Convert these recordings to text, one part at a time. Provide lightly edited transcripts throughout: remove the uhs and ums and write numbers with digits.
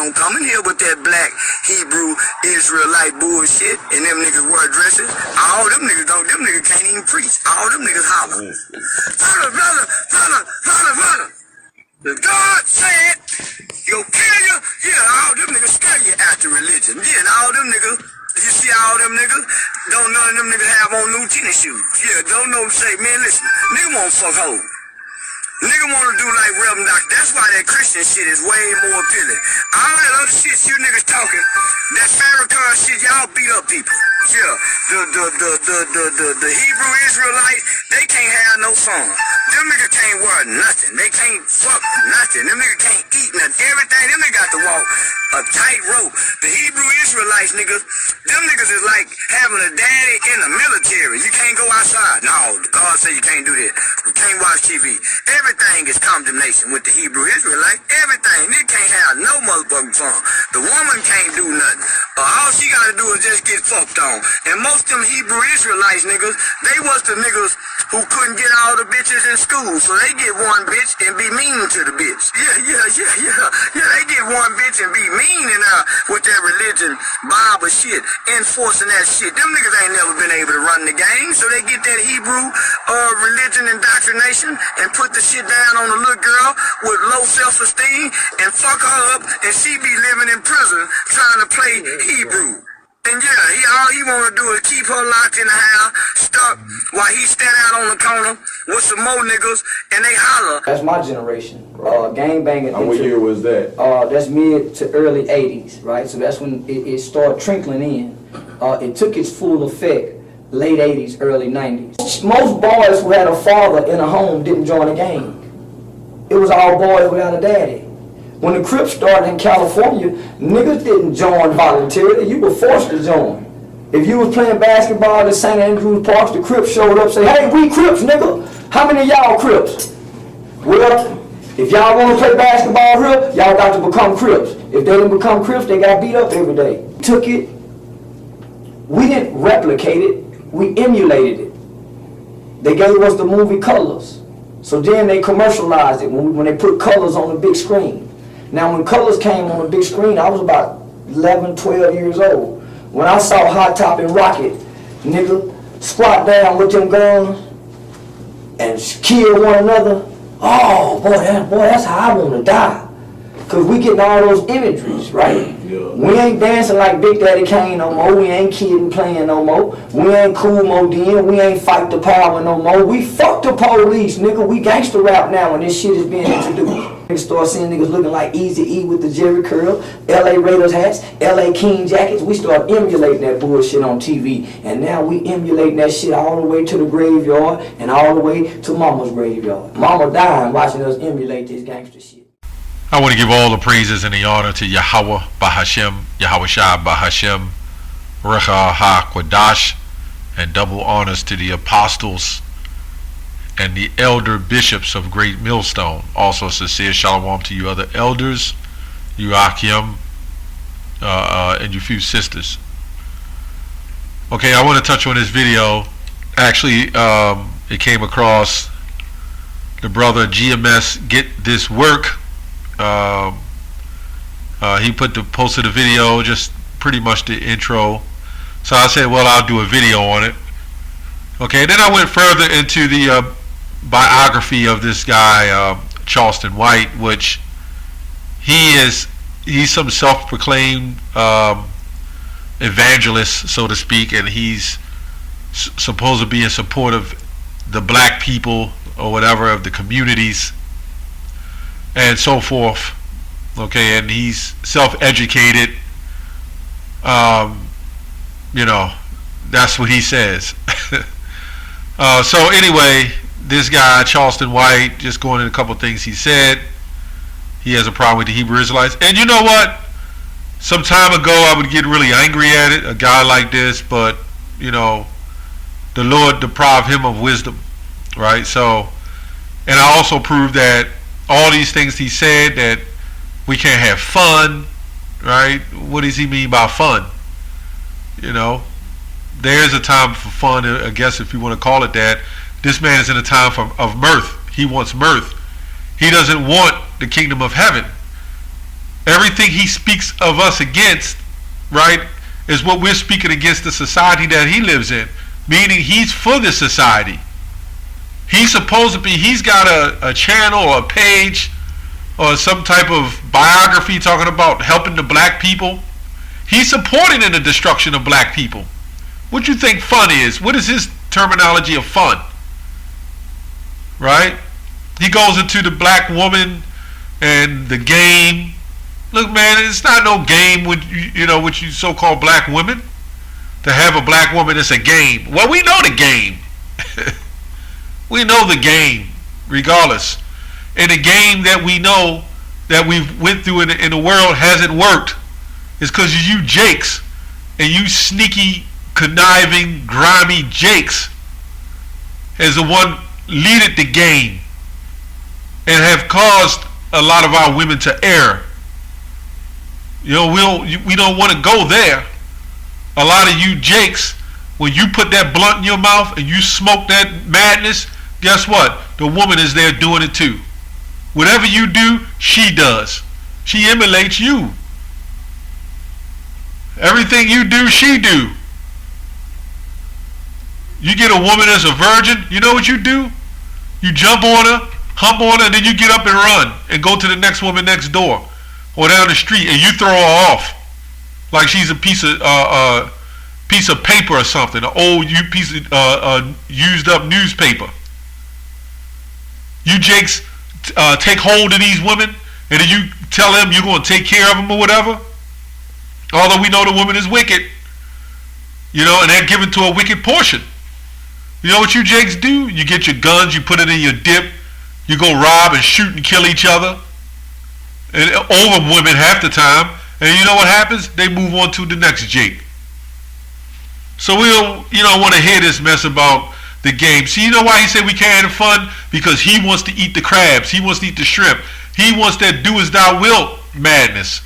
don't come in here with that black Hebrew Israelite bullshit and them niggas wear dresses. All them niggas don't, them niggas can't even preach. All them niggas holler. Brother. The God said, you'll kill you. Yeah, all them niggas scare you after religion. Yeah, all them niggas, you see all them niggas, don't none of them niggas have on new tennis shoes. Yeah, don't know say, man, listen, nigga won't fuck hoes. Nigga wanna do like Reverend Doctor. That's why that Christian shit is way more appealing. All that other shit you niggas talking, that Farrakhan shit, y'all beat up people. Yeah, the Hebrew Israelites, they can't have no fun. Them niggas can't wear nothing. They can't fuck nothing. Them niggas can't eat nothing. Everything, them niggas got to walk a tight rope. The Hebrew Israelites niggas, them niggas is like having a daddy in the military. You can't go outside. No, God said you can't do that. You can't watch TV. Everything is condemnation with the Hebrew Israelite. Everything. They can't have no motherfucking fun. The woman can't do nothing. All she gotta do is just get fucked on. And most of them Hebrew Israelites niggas, they was the niggas who couldn't get all the bitches in school. So they get one bitch and be mean to the bitch. Yeah. They get one bitch and be mean with that religion, Bible shit, enforcing that shit. Them niggas ain't never been able to run the game. So they get that Hebrew religion indoctrination and put the shit down on a little girl with low self-esteem and fuck her up, and she be living in prison trying to play Hebrew. And yeah, all he wanna do is keep her locked in the house, stuck, while he stand out on the corner with some more niggas, and they holler. That's my generation. Gang banging. And what year was that? That's mid to early 80s, right? So that's when it started trickling in. It took its full effect late 80s, early 90s. Most boys who had a father in a home didn't join a gang. It was all boys without a daddy. When the Crips started in California, niggas didn't join voluntarily. You were forced to join. If you was playing basketball at St. Andrews Parks, the Crips showed up and say, hey, we Crips, nigga. How many of y'all Crips? Well, if y'all want to play basketball here, y'all got to become Crips. If they didn't become Crips, they got beat up every day. Took it. We didn't replicate it. We emulated it. They gave us the movie Colors. So then they commercialized it when they put Colors on the big screen. Now when Colors came on the big screen, I was about 11, 12 years old. When I saw Hot Top and Rocket, nigga, squat down with them guns and kill one another, oh boy, that's how I want to die. Cause we getting all those imageries, right? Yeah. We ain't dancing like Big Daddy Kane no more. We ain't kidding playing no more. We ain't cool more then. We ain't fight the power no more. We fuck the police, nigga. We gangster rap now when this shit is being introduced. Niggas start seeing niggas looking like Eazy-E with the Jerry curl, LA Raiders hats, LA King jackets. We start emulating that bullshit on TV. And now we emulating that shit all the way to the graveyard and all the way to Mama's graveyard. Mama dying watching us emulate this gangster shit. I want to give all the praises and the honor to Yahweh Bahashem, Yahweh Shai Bahashem, Recha HaQuadash, and double honors to the apostles and the elder bishops of Great Millstone. Also sincere shalom to you other elders, you Akim, and you few sisters. Okay, I want to touch on this video. Actually, it came across the brother GMS Get This Work. He posted a video, just pretty much the intro. So I said, well, I'll do a video on it. Okay, then I went further into the biography of this guy, Charleston White, which he's some self-proclaimed evangelist, so to speak, and he's supposed to be in support of the black people or whatever, of the communities and so forth. Okay, and he's self-educated. You know, that's what he says. So anyway, this guy Charleston White, just going into a couple things he said. He has a problem with the Hebrew Israelites, and you know what? Some time ago I would get really angry at it, a guy like this, but you know, the Lord deprived him of wisdom, right? So, and I also proved that all these things he said, that we can't have fun, right? What does he mean by fun? You know, there's a time for fun, I guess, if you want to call it that. This man is in a time of mirth. He wants mirth. He doesn't want the kingdom of heaven. Everything he speaks of us against, right, is what we're speaking against the society that he lives in. Meaning he's for this society. He's supposed to be, he's got a channel or a page or some type of biography talking about helping the black people. He's supporting in the destruction of black people. What you think fun is? What is his terminology of fun? Right? He goes into the black woman and the game. Look, man, it's not no game with with you so-called black women. To have a black woman, it's a game. Well, we know the game. We know the game, regardless. And the game that we know that we've went through in the world hasn't worked. It's because you jakes and you sneaky, conniving, grimy jakes is the one leaded the game and have caused a lot of our women to err. We don't want to go there. A lot of you jakes, when you put that blunt in your mouth and you smoke that madness, guess what? The woman is there doing it too. Whatever you do, she does. She emulates you. Everything you do, she do. You get a woman that's a virgin, you know what you do? You jump on her, hump on her, and then you get up and run and go to the next woman next door or down the street and you throw her off like she's a piece of paper or something, an old piece of used up newspaper. You jakes take hold of these women and then you tell them you're going to take care of them or whatever. Although we know the woman is wicked, and they're given to a wicked portion. You know what you jakes do? You get your guns, you put it in your dip, you go rob and shoot and kill each other, and over women half the time. And you know what happens? They move on to the next jake. So we don't want to hear this mess about the game. See, you know why he said we can't have fun? Because he wants to eat the crabs. He wants to eat the shrimp. He wants that do as thou wilt madness.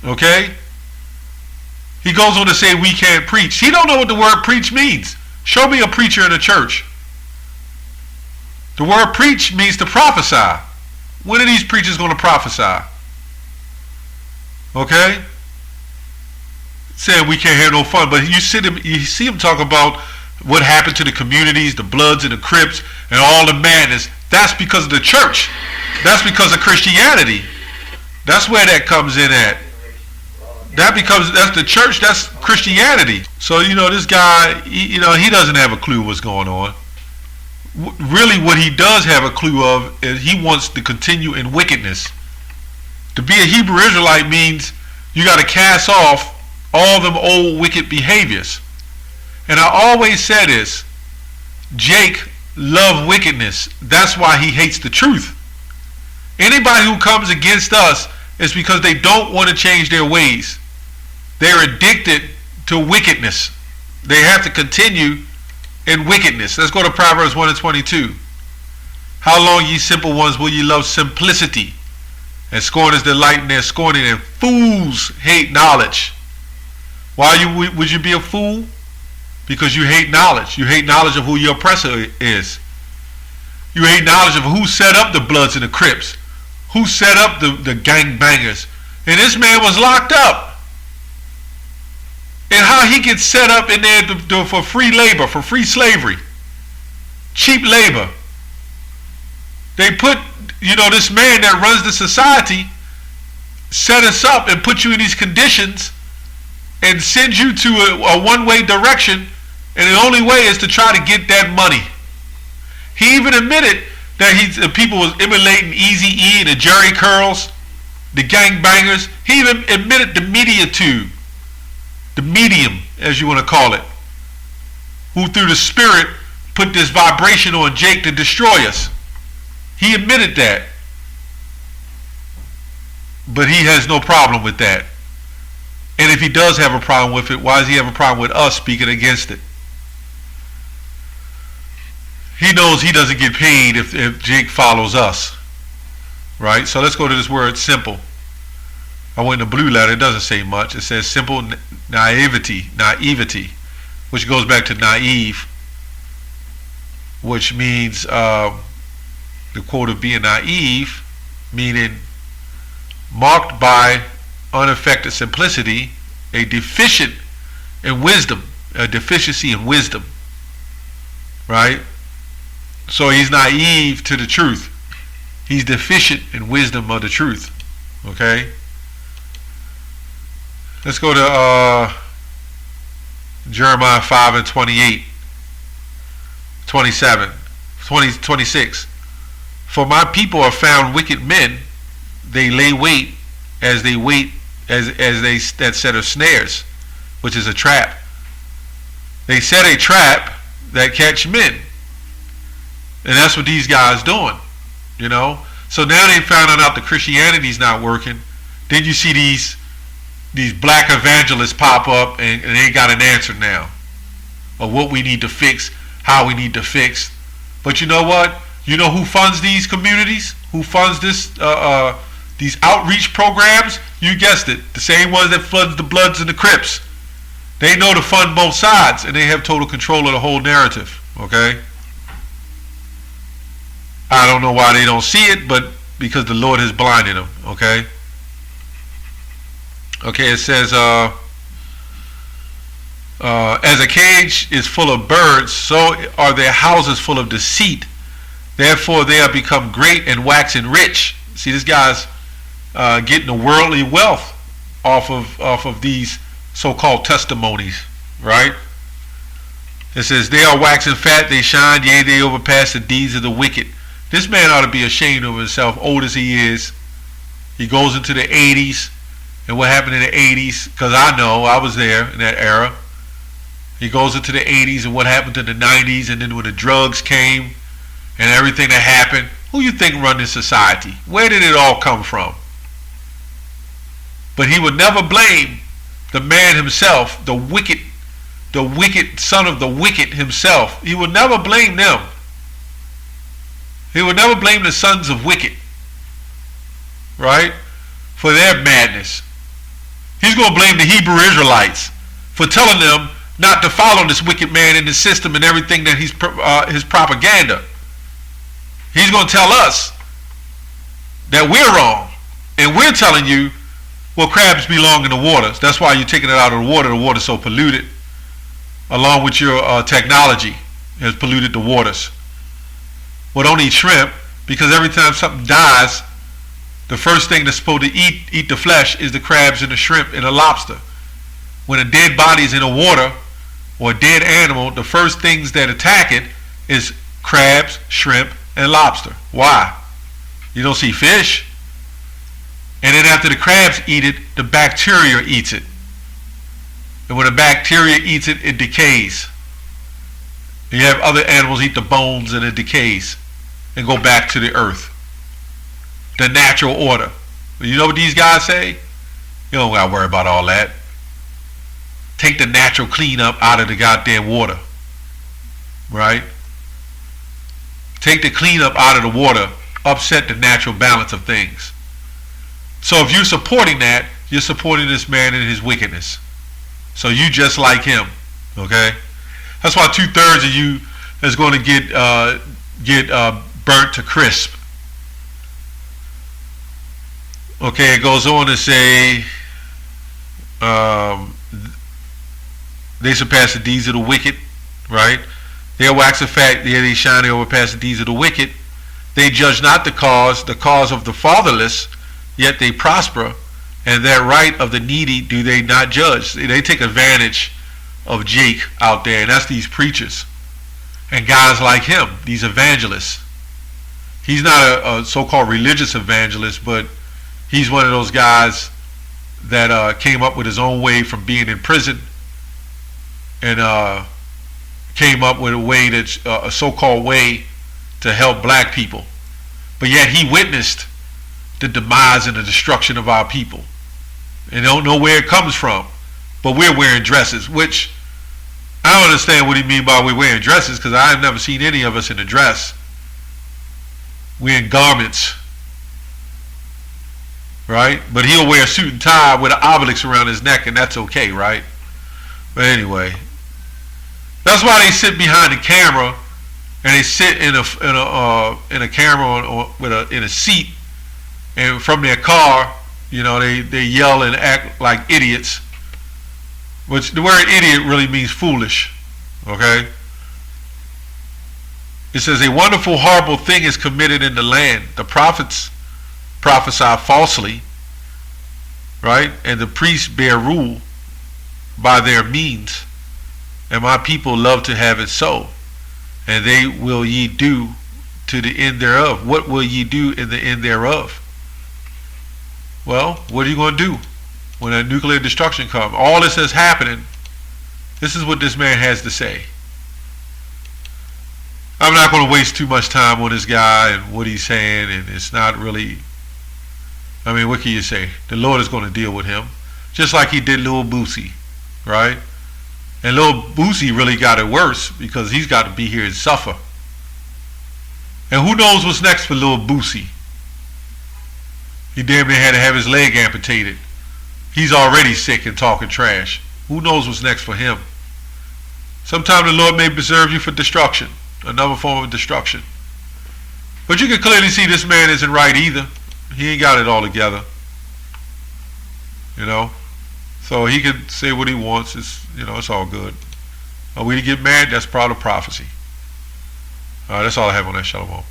Okay? He goes on to say we can't preach. He don't know what the word preach means. Show me a preacher in a church. The word preach means to prophesy. When are these preachers going to prophesy? Okay? Saying we can't have no fun, but you see him talk about what happened to the communities, the Bloods and the Crips, and all the madness. That's because of the church. That's because of Christianity. That's where that comes in at. That's the church. That's Christianity. So this guy, he doesn't have a clue what's going on. Really, what he does have a clue of is he wants to continue in wickedness. To be a Hebrew Israelite means you got to cast off all them old wicked behaviors. And I always say this, Jake loved wickedness. That's why he hates the truth. Anybody who comes against us is because they don't want to change their ways. They're addicted to wickedness. They have to continue in wickedness. Let's go to Proverbs 1:22. How long, ye simple ones, will ye love simplicity? And scorners delight in their scorning, and fools hate knowledge. Why would you be a fool? Because you hate knowledge. You hate knowledge of who your oppressor is. You hate knowledge of who set up the Bloods and the Crips, who set up the gangbangers. And this man was locked up. And how he gets set up in there for free labor, for free slavery, cheap labor. They put, this man that runs the society set us up and put you in these conditions and send you to a one-way direction, and the only way is to try to get that money. He even admitted that people was emulating Eazy-E and the Jerry Curls, the gangbangers. He even admitted the media tube, the medium, as you want to call it, who through the spirit put this vibration on Jake to destroy us. He admitted that. But he has no problem with that. And if he does have a problem with it, why does he have a problem with us speaking against it? He knows he doesn't get paid if Jake follows us. Right? So let's go to this word simple. I went in the blue letter. It doesn't say much. It says simple naivety, which goes back to naive, which means the quote of being naive, meaning marked by unaffected simplicity, a deficient in wisdom, a deficiency in wisdom, right? So he's naive to the truth. He's deficient in wisdom of the truth. Okay? Let's go to Jeremiah 5 and 28, 27, 26. For my people are found wicked men. They lay wait as they that set of snares, which is a trap. They set a trap that catch men. And that's what these guys doing, you know. So now they found out that Christianity's not working. Then you see these black evangelists pop up, and they got an answer now of what we need to fix, how we need to fix. But you know what? You know who funds these communities? Who funds these outreach programs? You guessed it. The same ones that funds the Bloods and the Crips. They know to fund both sides, and they have total control of the whole narrative. Okay? I don't know why they don't see it, but because the Lord has blinded them. Okay? Okay, it says, as a cage is full of birds, so are their houses full of deceit. Therefore they are become great and waxing rich. See, this guy's getting the worldly wealth off of these so-called testimonies, right? It says, they are waxing fat, they shine, yea, they overpass the deeds of the wicked. This man ought to be ashamed of himself, old as he is. He goes into the 80s, and what happened in the 80s, because I know, I was there in that era. He goes into the 80s and what happened in the 90s, and then when the drugs came and everything that happened, who you think run this society? Where did it all come from? But he would never blame the man himself, the wicked son of the wicked himself. He would never blame them. He would never blame the sons of wicked, right, for their madness. He's going to blame the Hebrew Israelites for telling them not to follow this wicked man in the system and everything that his propaganda. He's going to tell us that we're wrong, and we're telling you, well, crabs belong in the waters. That's why you're taking it out of the water. The water's so polluted, along with your technology has polluted the waters. Well, don't eat shrimp, because every time something dies, the first thing that's supposed to eat the flesh is the crabs and the shrimp and the lobster. When a dead body is in the water, or a dead animal, the first things that attack it is crabs, shrimp, and lobster. Why? You don't see fish. And then after the crabs eat it, the bacteria eats it. And when the bacteria eats it, it decays. You have other animals eat the bones and it decays and go back to the earth. The natural order. You know what these guys say? You don't gotta worry about all that. Take the natural cleanup out of the goddamn water. Right? Take the cleanup out of the water, upset the natural balance of things. So if you're supporting that, you're supporting this man in his wickedness. So you just like him. Okay? That's why 2/3 of you is going to get burnt to crisp. Okay, it goes on to say, they surpass the deeds of the wicked, right? They are waxing fat, yea, they shine, they overpass the deeds of the wicked. They judge not the cause of the fatherless, yet they prosper, and that right of the needy do they not judge. They take advantage of Jake out there, and that's these preachers and guys like him, these evangelists. He's not a so-called religious evangelist, but he's one of those guys that came up with his own way from being in prison, and came up with a way that's a so-called way to help black people. But yet he witnessed the demise and the destruction of our people, and don't know where it comes from. But we're wearing dresses, which I don't understand what he mean by we're wearing dresses, because I've never seen any of us in a dress. We're in garments, right? But he'll wear a suit and tie with an obelisk around his neck, and that's okay, right? But anyway, that's why they sit behind the camera, and they sit in a camera in a seat, and from their car, You know, they yell and act like idiots. Which the word idiot really means foolish. Okay? It says, a wonderful, horrible thing is committed in the land. The prophets prophesy falsely, right? And the priests bear rule by their means. And my people love to have it so. And they will ye do to the end thereof. What will ye do in the end thereof? Well, what are you going to do when a nuclear destruction comes? All this is happening. This is what this man has to say. I'm not going to waste too much time on this guy and what he's saying, and it's not really, I mean, what can you say? The Lord is going to deal with him, just like he did Lil Boosie, right? And Lil Boosie really got it worse because he's got to be here and suffer. And who knows what's next for Lil Boosie? He damn near had to have his leg amputated. He's already sick and talking trash. Who knows what's next for him? Sometimes the Lord may preserve you for destruction, another form of destruction. But you can clearly see this man isn't right either. He ain't got it all together. You know? So he can say what he wants. It's, you know, it's all good. Are we to get mad? That's part of prophecy. All right, that's all I have on that. Shalom.